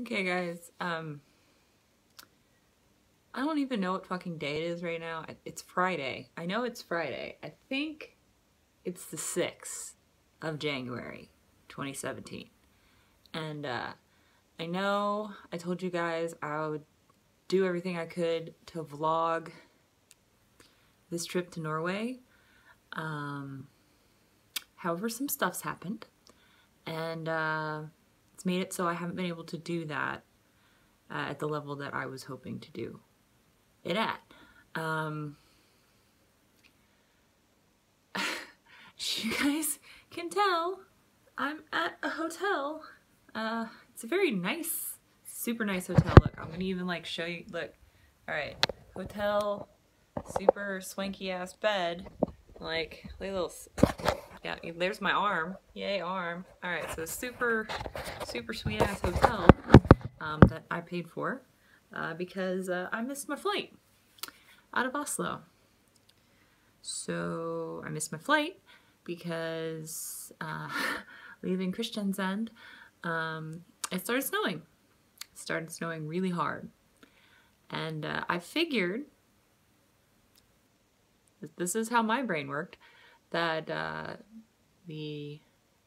Okay, guys, I don't even know what fucking day it is right now. It's Friday. I know it's Friday. I think it's the 6th of January, 2017. And I know I told you guys I would do everything I could to vlog this trip to Norway. However, some stuff's happened, and it's made it so I haven't been able to do that at the level that I was hoping to do it at. You guys can tell I'm at a hotel. It's a very nice, super nice hotel. Look, I'm gonna even like show you, look. Alright, hotel, super swanky ass bed. Like, look at little, yeah, there's my arm. Yay, arm. Alright, so super, super sweet ass hotel that I paid for because I missed my flight out of Oslo. So I missed my flight because leaving Kristiansand, it started snowing. It started snowing really hard. And I figured, this is how my brain worked, that the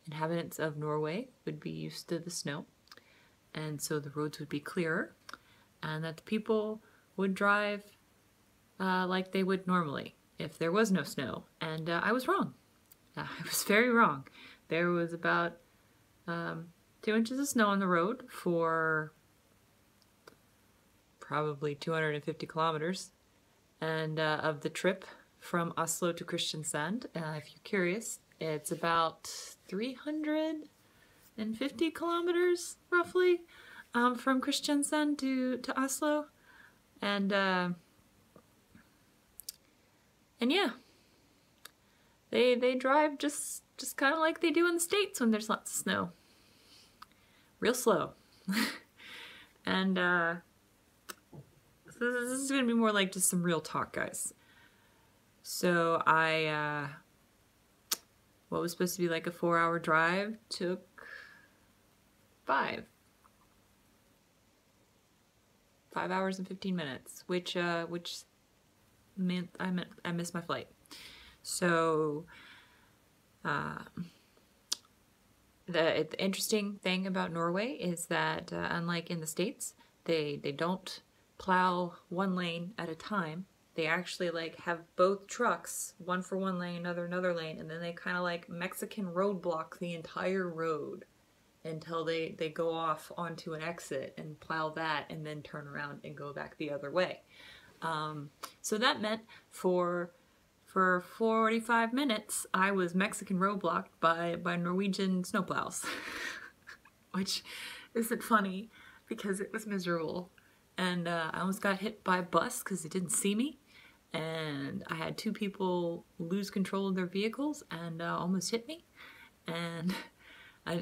inhabitants of Norway would be used to the snow, and so the roads would be clearer, and that the people would drive like they would normally if there was no snow. And I was wrong. I was very wrong. There was about 2 inches of snow on the road for probably 250 kilometers. And of the trip from Oslo to Kristiansand, if you're curious, it's about 350 kilometers roughly from Kristiansand to Oslo. And yeah, they drive just kind of like they do in the States when there's lots of snow. Real slow. And so this is going to be more like just some real talk, guys. So what was supposed to be like a 4-hour drive took 5 hours and 15 minutes, which meant I missed my flight. So the interesting thing about Norway is that unlike in the States, they don't plow one lane at a time. They actually like have both trucks, one for one lane, another lane, and then they kind of like Mexican roadblock the entire road until they go off onto an exit and plow that and then turn around and go back the other way. So that meant for 45 minutes I was Mexican roadblocked by Norwegian snowplows. Which isn't funny because it was miserable. And I almost got hit by a bus because it didn't see me. And I had 2 people lose control of their vehicles and almost hit me. And I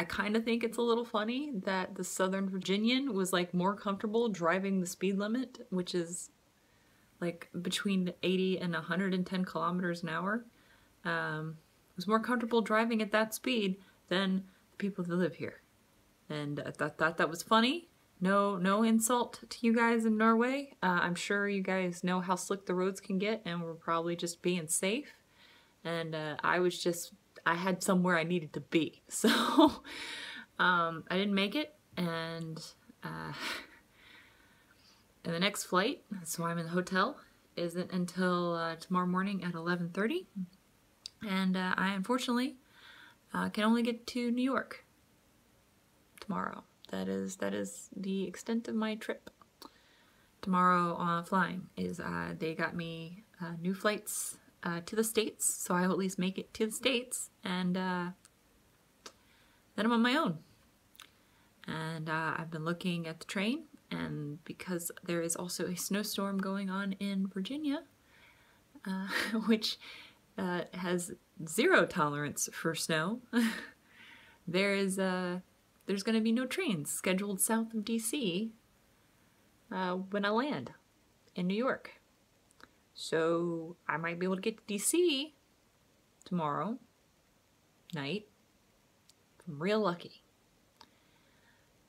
kind of think it's a little funny that the Southern Virginian was like more comfortable driving the speed limit, which is like between 80 and 110 kilometers an hour. Was more comfortable driving at that speed than the people that live here. And I thought that was funny. No insult to you guys in Norway. I'm sure you guys know how slick the roads can get, and we're probably just being safe. And I had somewhere I needed to be. So I didn't make it, and the next flight, so I'm in the hotel, isn't until tomorrow morning at 11:30. And I unfortunately can only get to New York tomorrow. That is the extent of my trip. Tomorrow flying is they got me new flights to the States, so I'll at least make it to the States, and then I'm on my own. And I've been looking at the train, and because there is also a snowstorm going on in Virginia, which has 0 tolerance for snow, there's going to be no trains scheduled south of DC when I land in New York. So I might be able to get to DC tomorrow night if I'm real lucky.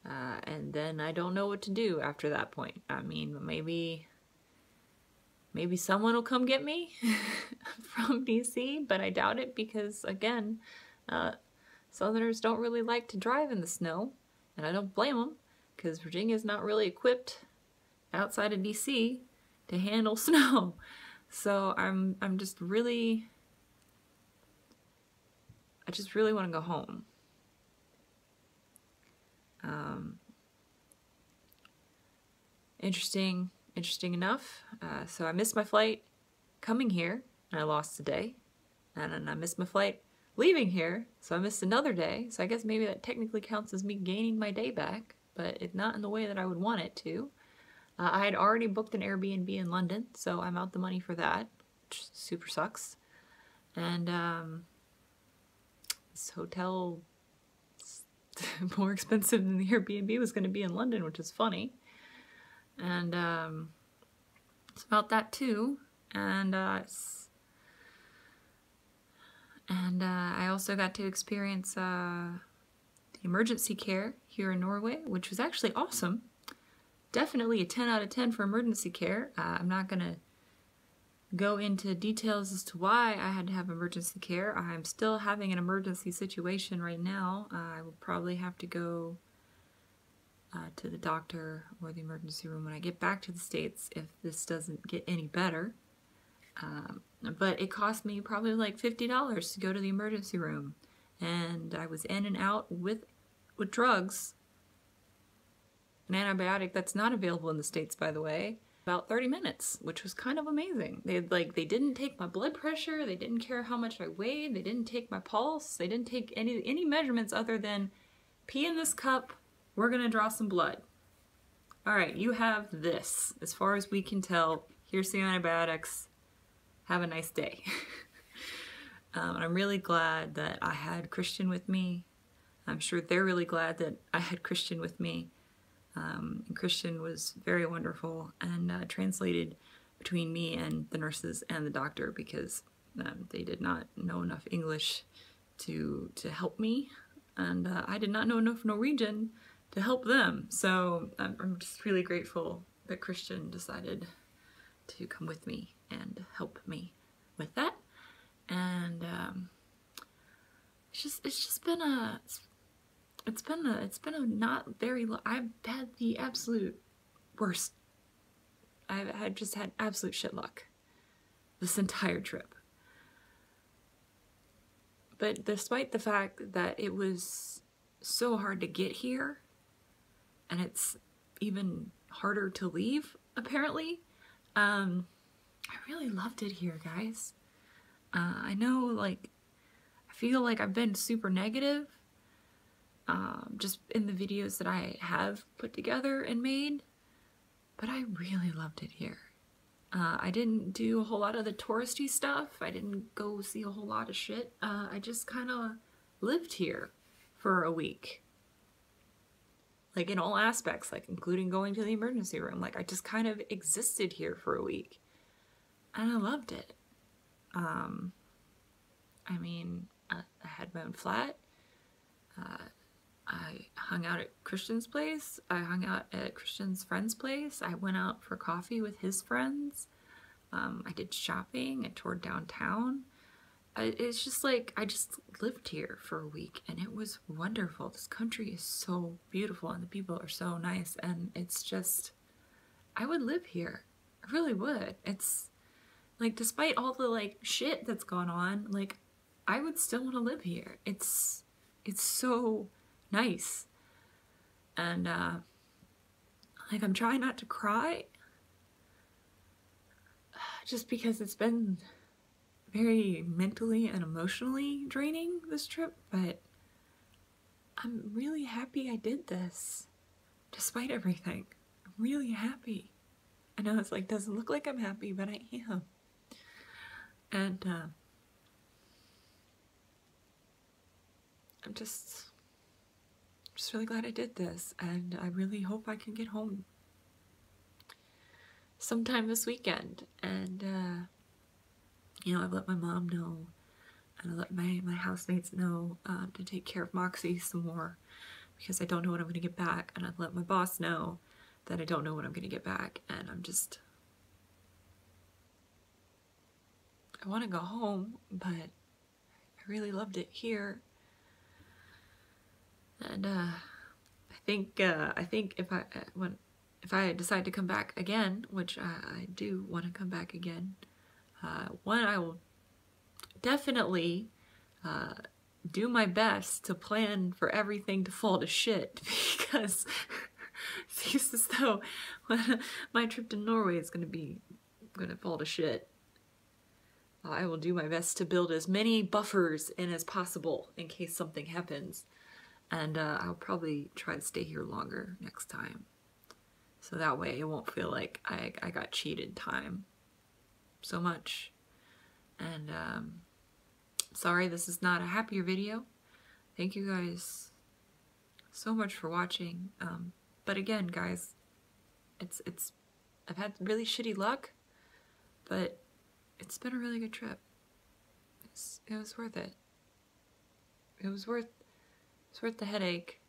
And then I don't know what to do after that point. I mean, maybe someone will come get me from DC, but I doubt it because, again, Southerners don't really like to drive in the snow, and I don't blame them because Virginia's not really equipped outside of DC to handle snow. So I just really want to go home. Interesting enough. So I missed my flight coming here, and I lost a day. And then I missed my flight leaving here, so I missed another day. So I guess maybe that technically counts as me gaining my day back, but it's not in the way that I would want it to. I had already booked an Airbnb in London, so I'm out the money for that, which super sucks. And this hotel is more expensive than the Airbnb was going to be in London, which is funny. And it's about that too. And I also got to experience the emergency care here in Norway, which was actually awesome. Definitely a 10 out of 10 for emergency care. I'm not going to go into details as to why I had to have emergency care. I'm still having an emergency situation right now. I will probably have to go to the doctor or the emergency room when I get back to the States if this doesn't get any better. But it cost me probably like $50 to go to the emergency room. And I was in and out with drugs. An antibiotic that's not available in the States, by the way, about 30 minutes, which was kind of amazing. They didn't take my blood pressure, they didn't care how much I weighed, they didn't take my pulse, they didn't take any measurements other than pee in this cup, we're gonna draw some blood. All right, you have this. As far as we can tell, here's the antibiotics. Have a nice day. I'm really glad that I had Christian with me. I'm sure they're really glad that I had Christian with me. And Christian was very wonderful and translated between me and the nurses and the doctor because they did not know enough English to help me, and I did not know enough Norwegian to help them. So I'm just really grateful that Christian decided to come with me and help me with that. And it's been a not very I've had the absolute worst. I've just had absolute shit luck this entire trip. But despite the fact that it was so hard to get here, and it's even harder to leave, apparently, I really loved it here, guys. I know, like, I feel like I've been super negative, just in the videos that I have put together and made, but I really loved it here. I didn't do a whole lot of the touristy stuff. I didn't go see a whole lot of shit. I just kind of lived here for a week. Like, in all aspects, like, including going to the emergency room. Like, I just kind of existed here for a week. And I loved it. I mean, I had my own flat. I hung out at Christian's place. I hung out at Christian's friend's place. I went out for coffee with his friends. I did shopping. I toured downtown. It's just like, I just lived here for a week and it was wonderful. This country is so beautiful and the people are so nice, and it's just, I would live here. I really would. It's like, despite all the like shit that's gone on, like, I would still want to live here. It's so nice. And like, I'm trying not to cry just because it's been very mentally and emotionally draining, this trip, but I'm really happy I did this despite everything. I'm really happy. I know it's like, doesn't look like I'm happy, but I am. And I'm just really glad I did this, and I really hope I can get home sometime this weekend. And you know, I've let my mom know, and I let my housemates know to take care of Moxie some more, because I don't know when I'm going to get back, and I've let my boss know that I don't know when I'm going to get back, and I want to go home, but I really loved it here. And I think if I decide to come back again, which I do want to come back again, one, I will definitely do my best to plan for everything to fall to shit, because it seems as though my trip to Norway is gonna fall to shit. I will do my best to build as many buffers in as possible in case something happens, and I'll probably try to stay here longer next time, so that way it won't feel like I got cheated time so much. And sorry this is not a happier video. Thank you guys so much for watching. But again, guys, I've had really shitty luck, but it's been a really good trip. It was worth it. It was worth the headache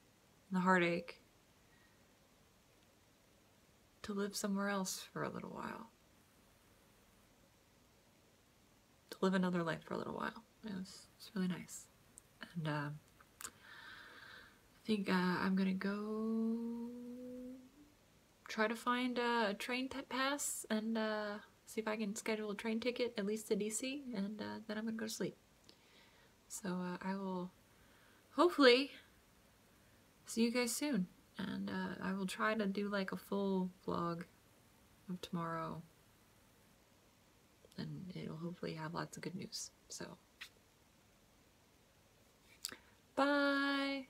and the heartache to live somewhere else for a little while. To live another life for a little while. It's really nice. And I think I'm gonna go try to find a train pass and see if I can schedule a train ticket, at least to DC, and then I'm gonna go to sleep. So I will hopefully see you guys soon, and I will try to do like a full vlog of tomorrow, and it'll hopefully have lots of good news. So bye.